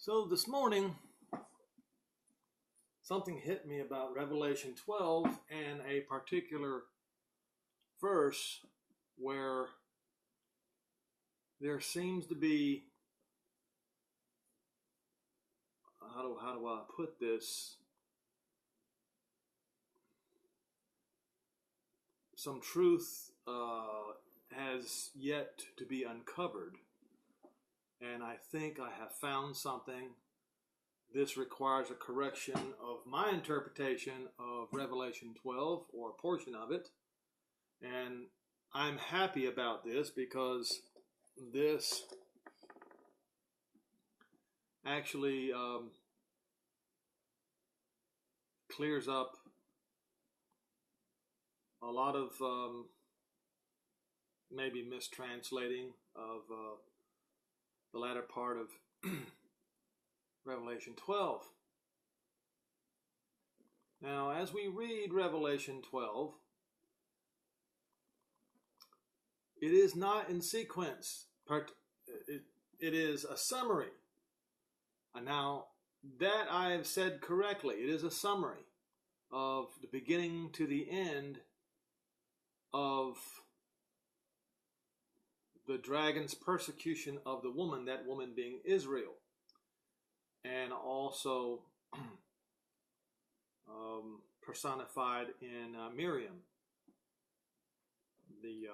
So this morning, something hit me about Revelation 12 and a particular verse where there seems to be, how do I put this? Some truth has yet to be uncovered. And I think I have found something. This requires a correction of my interpretation of Revelation 12, or a portion of it. And I'm happy about this because this actually clears up a lot of maybe mistranslating of the latter part of Revelation 12. Now, as we read Revelation 12, it is not in sequence. It is a summary. And now, that I have said correctly. It is a summary of the beginning to the end of the dragon's persecution of the woman, that woman being Israel, and also personified in Miriam, the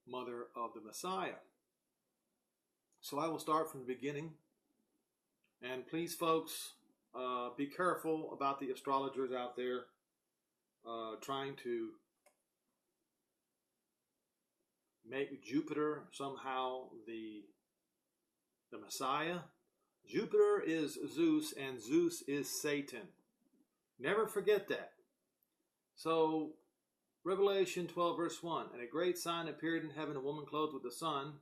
mother of the Messiah. So I will start from the beginning. And please, folks, be careful about the astrologers out there trying to make Jupiter somehow the Messiah. Jupiter is Zeus, and Zeus is Satan. Never forget that. So, Revelation 12, verse 1. And a great sign appeared in heaven, a woman clothed with the sun,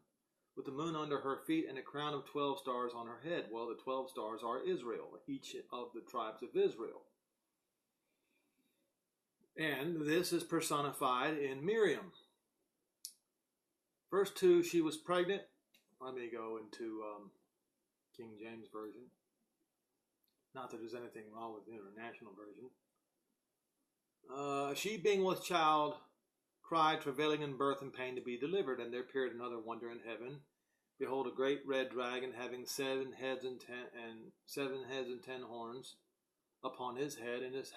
with the moon under her feet, and a crown of 12 stars on her head. Well, the 12 stars are Israel, each of the tribes of Israel. And this is personified in Miriam. Verse 2, she was pregnant. Let me go into King James Version. Not that there's anything wrong with the International Version. She, being with child, cried, travailing in birth and pain to be delivered. And there appeared another wonder in heaven. Behold, a great red dragon, having 7 heads and 10 horns upon his head, and his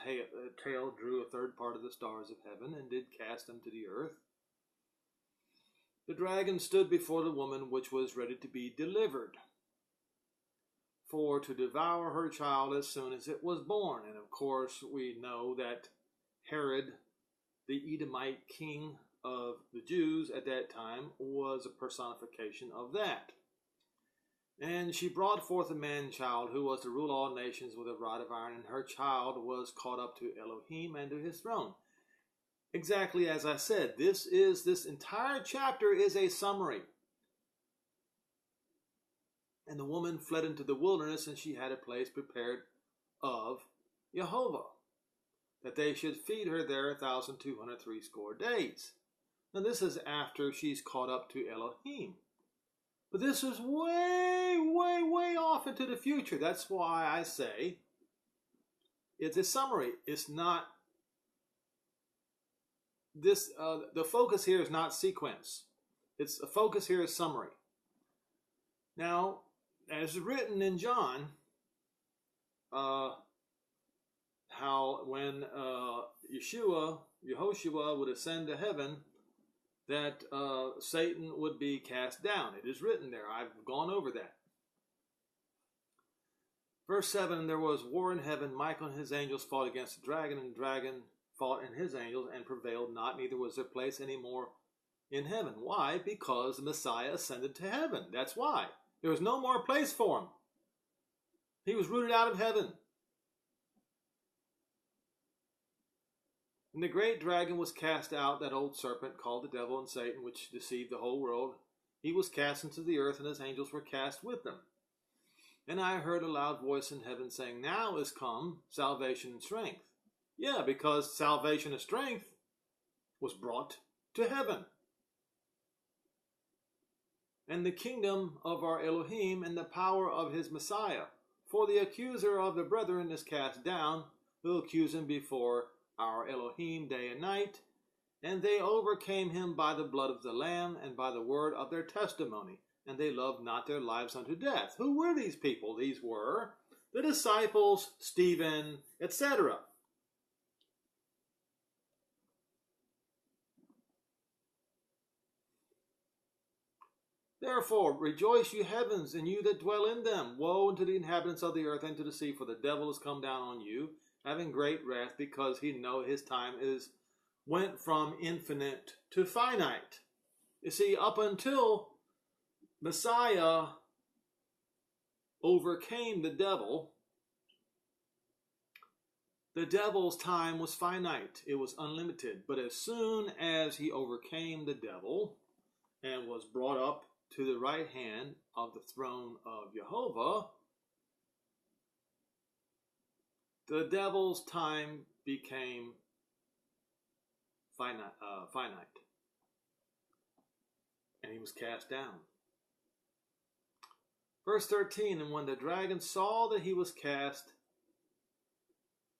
tail drew a third part of the stars of heaven, and did cast them to the earth. The dragon stood before the woman which was ready to be delivered, for to devour her child as soon as it was born. And of course, we know that Herod, the Edomite king of the Jews at that time, was a personification of that. And she brought forth a man-child who was to rule all nations with a rod of iron, and her child was caught up to Elohim and to his throne. Exactly as I said, this entire chapter is a summary. And the woman fled into the wilderness, and she had a place prepared of Jehovah, that they should feed her there 1,260 days. Now this is after she's caught up to Elohim. But this is way, way, way off into the future. That's why I say it's a summary. It's not this. The focus here is not sequence. It's a focus here is summary. Now, as written in John, how when Yehoshua would ascend to heaven, that Satan would be cast down. It is written there. I've gone over that. Verse 7, there was war in heaven. Michael and his angels fought against the dragon, and the dragon fought and his angels and prevailed not, neither was there place any more in heaven. Why? Because the Messiah ascended to heaven. That's why. There was no more place for him. He was rooted out of heaven. And the great dragon was cast out, that old serpent called the devil and Satan, which deceived the whole world. He was cast into the earth, and his angels were cast with them. And I heard a loud voice in heaven saying, now is come salvation and strength. Yeah, because salvation and strength was brought to heaven. And the kingdom of our Elohim and the power of his Messiah. For the accuser of the brethren is cast down, who accuse him before our Elohim day and night. And they overcame him by the blood of the Lamb and by the word of their testimony. And they loved not their lives unto death. Who were these people? These were the disciples, Stephen, etc. Therefore, rejoice, you heavens, and you that dwell in them. Woe unto the inhabitants of the earth and to the sea, for the devil is come down on you, having great wrath, because he know his time went from infinite to finite. You see, up until Messiah overcame the devil's time was finite. It was unlimited. But as soon as he overcame the devil and was brought up to the right hand of the throne of Jehovah, the devil's time became finite. And he was cast down. Verse 13, and when the dragon saw that he was cast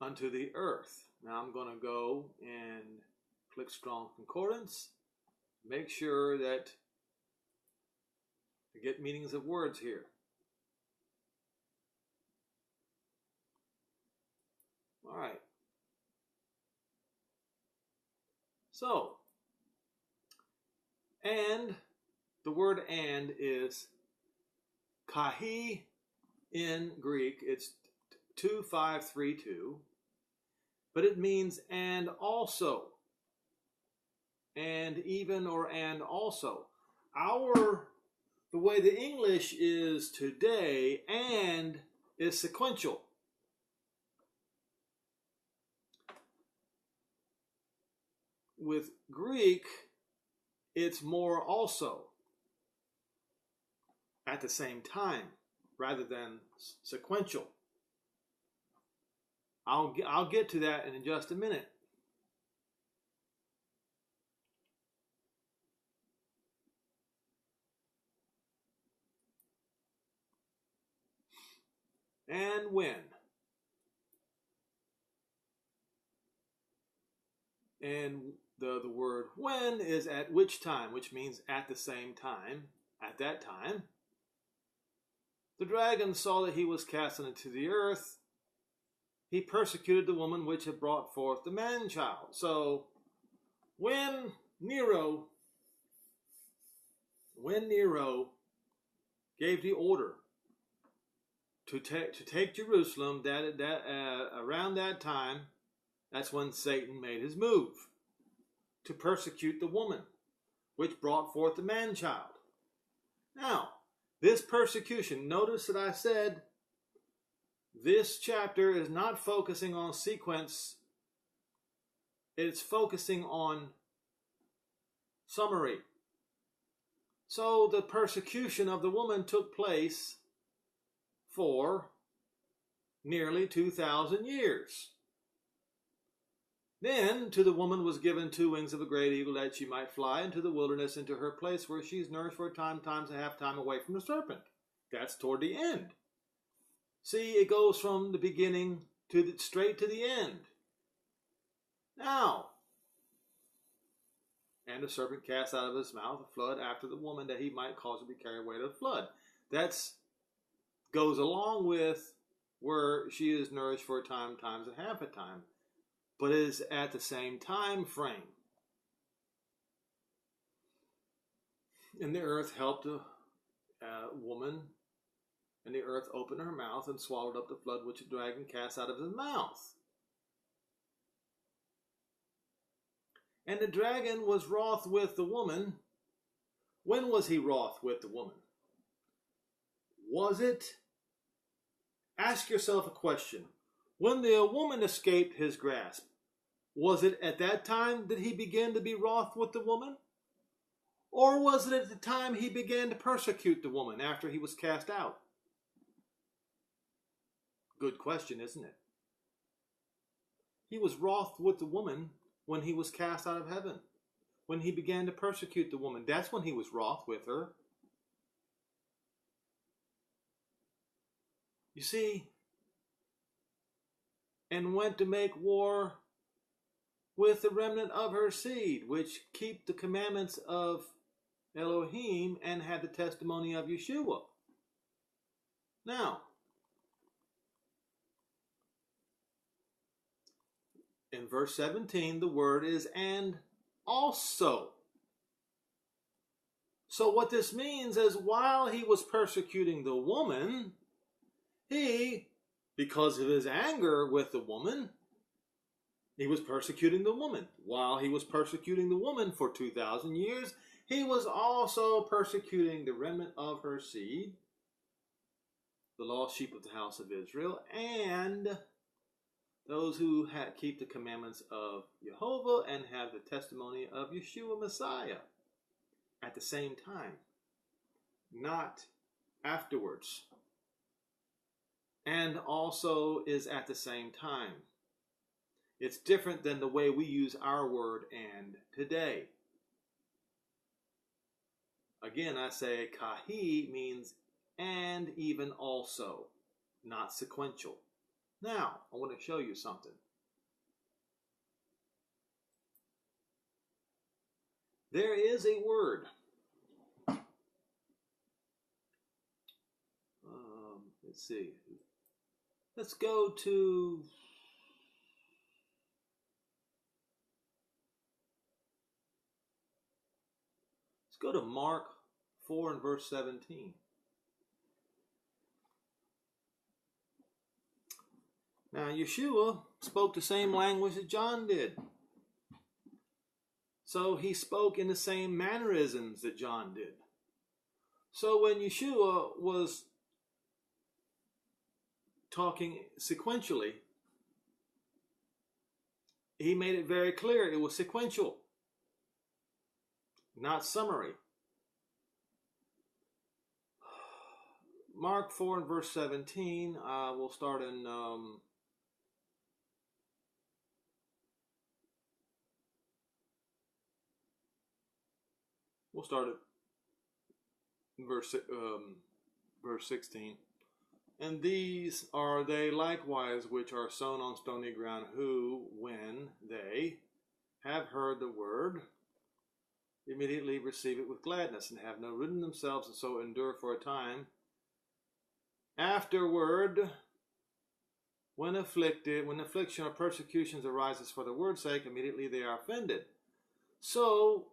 unto the earth. Now I'm going to go and click Strong Concordance. Make sure that I get meanings of words here. All right. So, and, the word and is kahi in Greek. It's 2532. But it means and also. And even or and also. The way the English is today, and is sequential. With Greek, it's more also at the same time rather than sequential. I'll get to that in just a minute. And when. And the word when is at which time, which means at the same time, at that time. The dragon saw that he was cast into the earth. He persecuted the woman which had brought forth the man-child. So, when Nero gave the order to take Jerusalem, around that time, that's when Satan made his move to persecute the woman which brought forth the man-child. Now, this persecution, notice that I said this chapter is not focusing on sequence, it's focusing on summary. So the persecution of the woman took place for nearly 2,000 years. Then to the woman was given 2 wings of a great eagle, that she might fly into the wilderness, into her place where she is nourished for a time, times a half time away from the serpent. That's toward the end. See, it goes from the beginning straight to the end. Now, and the serpent cast out of his mouth a flood after the woman, that he might cause her to be carried away to the flood. That's goes along with where she is nourished for a time, times a half a time, but it is at the same time frame. And the earth helped a woman, and the earth opened her mouth and swallowed up the flood which the dragon cast out of his mouth. And the dragon was wroth with the woman. When was he wroth with the woman? Was it? Ask yourself a question. When the woman escaped his grasp, was it at that time that he began to be wroth with the woman? Or was it at the time he began to persecute the woman after he was cast out? Good question, isn't it? He was wroth with the woman when he was cast out of heaven. When he began to persecute the woman, that's when he was wroth with her. You see, and went to make war with the remnant of her seed, which keep the commandments of Elohim and had the testimony of Yeshua. Now, in verse 17, the word is and also. So what this means is while he was persecuting the woman, he, because of his anger with the woman, he was persecuting the woman. While he was persecuting the woman for 2,000 years, he was also persecuting the remnant of her seed, the lost sheep of the house of Israel, and those who keep the commandments of Jehovah and have the testimony of Yeshua Messiah at the same time, not afterwards. And also is at the same time. It's different than the way we use our word and today. Again, I say kahi means and even also, not sequential. Now, I want to show you something. There is a word. Let's see. Let's go to... Let's go to Mark 4 and verse 17. Now, Yeshua spoke the same language that John did. So he spoke in the same mannerisms that John did. So when Yeshua was talking sequentially, he made it very clear it was sequential, not summary. Mark 4 and verse 17, we'll start in... We'll start at verse 16. And these are they likewise which are sown on stony ground, who, when they have heard the word, immediately receive it with gladness, and have no root in themselves, and so endure for a time. Afterward, when affliction or persecutions arises for the word's sake, immediately they are offended. So,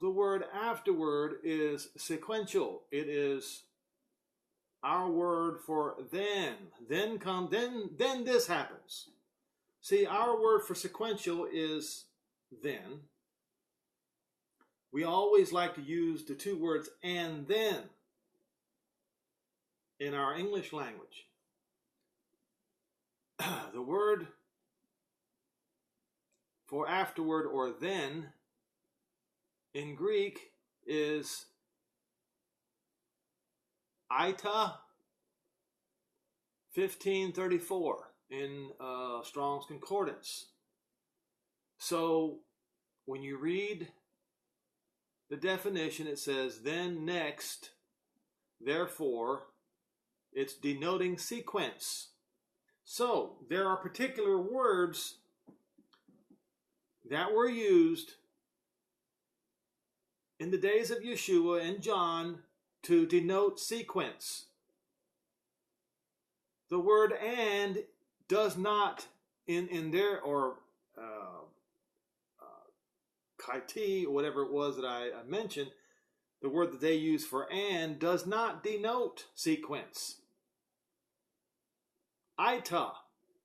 the word afterward is sequential. It is our word for then. Then this happens. See, our word for sequential is then. We always like to use the two words and then in our English language. The word for afterward or then in Greek is Ita 1534 in Strong's Concordance. So when you read the definition, it says then, next, therefore. It's denoting sequence. So there are particular words that were used in the days of Yeshua and John to denote sequence. The word and does not in there, or kaiti, or whatever it was that I mentioned, the word that they use for and does not denote sequence. Ita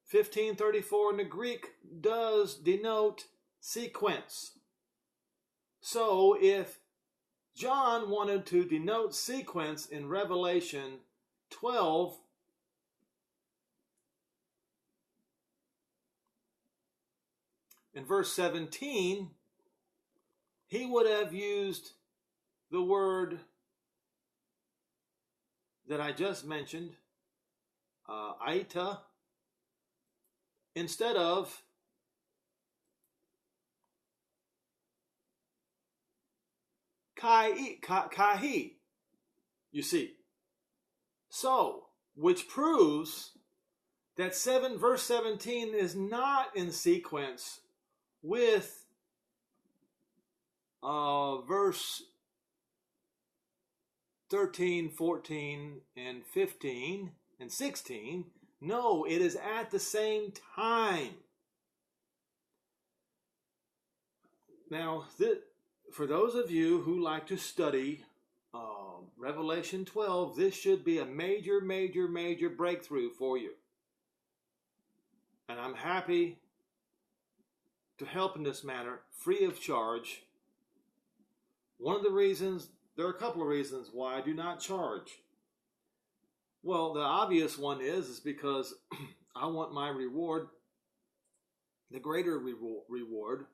1534 in the Greek does denote sequence. So if John wanted to denote sequence in Revelation 12, in verse 17, he would have used the word that I just mentioned, Ita, instead of kahi, you see. So, which proves that verse 17 is not in sequence with verse 13, 14, and 15, and 16. No, it is at the same time. Now, for those of you who like to study Revelation 12, this should be a major, major, major breakthrough for you. And I'm happy to help in this matter free of charge. One of the reasons, there are a couple of reasons why I do not charge. Well, the obvious one is because I want my reward, the greater reward.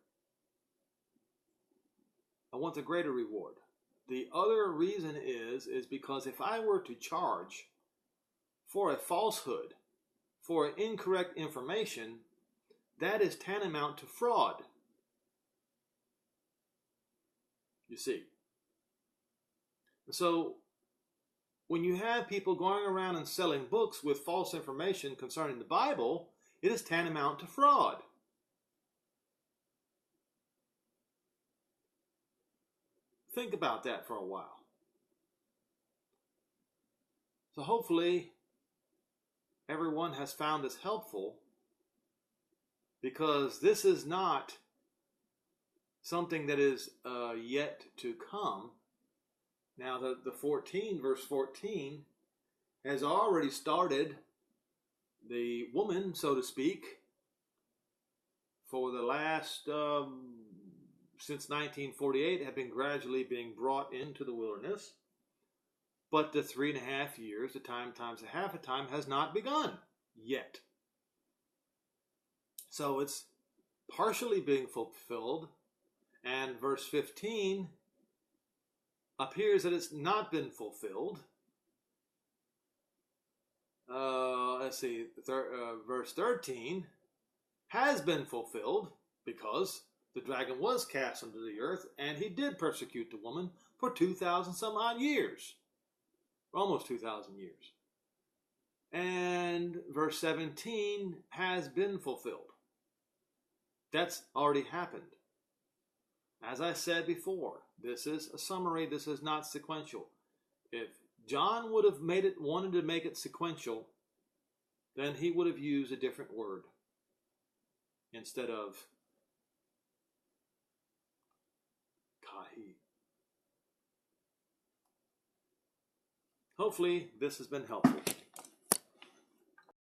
I want the greater reward. The other reason is because if I were to charge for a falsehood, for incorrect information, that is tantamount to fraud. You see. So, when you have people going around and selling books with false information concerning the Bible, it is tantamount to fraud. Think about that for a while. So hopefully everyone has found this helpful, because this is not something that is yet to come. Now the 14, verse 14, has already started. The woman, so to speak, for the last since 1948, have been gradually being brought into the wilderness. But the 3.5 years, the time times a half a time, has not begun yet. So it's partially being fulfilled. And verse 15 appears that it's not been fulfilled. Let's see, verse 13 has been fulfilled, because the dragon was cast into the earth, and he did persecute the woman for 2,000 some odd years. Almost 2,000 years. And verse 17 has been fulfilled. That's already happened. As I said before, this is a summary, this is not sequential. If John would have wanted to make it sequential, then he would have used a different word instead of kahi. Hopefully this has been helpful.